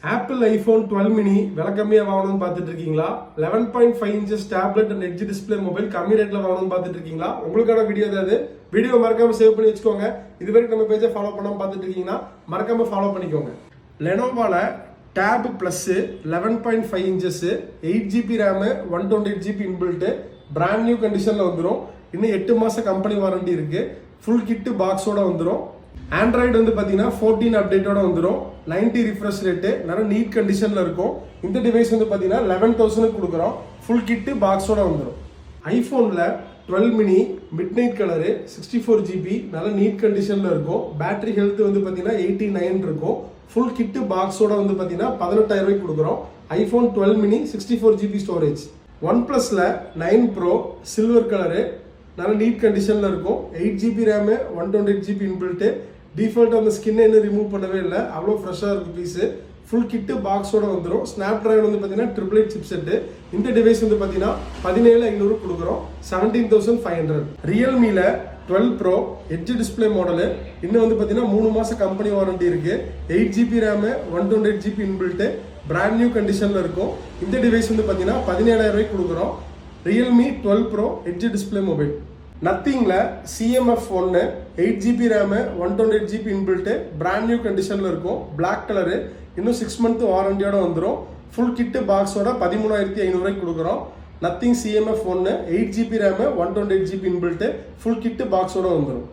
Apple iPhone 12 mini விலை கம்மியாக வாங்கணும்னு பார்த்துட்டு இருக்கீங்களா? 11.5 inches tablet and edge display mobile கம்மி ரேட்ல வாங்கணும்னு பார்த்துட்டு இருக்கீங்களா? உங்களுக்கான வீடியோ ஏதாவது வீடியோ மறக்காம சேவ் பண்ணி வச்சுக்கோங்க. இது வரைக்கும் நம்ம பேஜை ஃபாலோ பண்ணாம பார்த்துட்டு இருக்கீங்கன்னா மறக்காம ஃபாலோ பண்ணிக்கோங்க. லெனோவால tab plus 11.5 inches 8GB RAM 128GB inbuilt brand new கண்டிஷன்ல வந்துடும். இன்னும் 8 மாசம் கம்பெனி வாரண்டி இருக்கு. ஃபுல் கிட் பாக்ஸோட வந்துடும். ஆண்ட்ராய்டு வந்து பார்த்தீங்கன்னா 14 அப்டேட்டோட வந்துடும். 90 ரிஃப்ரெஷ் ரேட்டு, நல்ல நீட் கண்டிஷனில் இருக்கும். இந்த டிவைஸ் வந்து பார்த்தீங்கன்னா 11,000 கொடுக்குறோம். ஃபுல் கிட்டு பாக்ஸோட வந்துடும். ஐஃபோனில் 12 mini mid night colour 64GB நல்ல நீட் கண்டிஷனில் இருக்கும். பேட்டரி ஹெல்த் வந்து பார்த்தீங்கன்னா 89 இருக்கும். ஃபுல் கிட்டு பாக்ஸோட வந்து பார்த்தீங்கன்னா 18,000 கொடுக்குறோம். IPhone 12 mini 64GB storage. One ப்ளஸில் 9 ப்ரோ சில்வர் கலரு நல்ல நீட் கண்டிஷனில் இருக்கும். 8GB RAM 128GB inbuilt. Default அந்த ஸ்கின்னை இன்னும் ரிமூவ் பண்ணவே இல்லை, அவ்வளோ ஃப்ரெஷ்ஷாக இருக்கும் பீஸு. ஃபுல் கிட்டு பாக்ஸோட வந்துடும். ஸ்னாப் டிராகன் வந்து பார்த்தீங்கன்னா 888 சிப் செட்டு. இந்த டிவைஸ் வந்து பார்த்தீங்கன்னா 17,500 கொடுக்குறோம். 17,500. ரியல்மியில் 12 ப்ரோ எட்ஜ் டிஸ்பிளே மாடலு. இன்னும் வந்து பார்த்தீங்கன்னா 3 மாதம் கம்பெனி வாரண்டி இருக்கு. 8GB RAM 128GB inbuilt brand new கண்டிஷனில் இருக்கும். இந்த டிவைஸ் வந்து பார்த்தீங்கன்னா 17,000 கொடுக்குறோம். Realme 12 pro edge display mobile. நத்திங்கில் CMF 1 8GB RAM 128GB inbuilt brand new கண்டிஷனில் இருக்கும். Black colour. இன்னும் 6 மந்த் வாரண்டியோட வந்துடும். ஃபுல் கிட்டு பாக்ஸோட 13,500 கொடுக்குறோம். Nothing CMF 1 8GB RAM 128GB inbuilt full kit பாக்ஸோட வந்துடும்.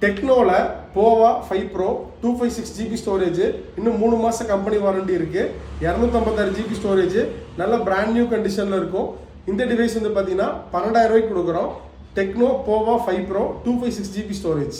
டெக்னோவில் போவா 5 ப்ரோ 256GB ஸ்டோரேஜ். இன்னும் 3 மாதம் கம்பெனி வாரண்டி இருக்கு. 256GB ஸ்டோரேஜ் நல்ல பிராண்ட் நியூ கண்டிஷனில் இருக்கும். இந்த டிவைஸ் வந்து பார்த்தீங்கன்னா 12,000 கொடுக்குறோம். டெக்னோ போவா 5 ப்ரோ 256GB ஸ்டோரேஜ்.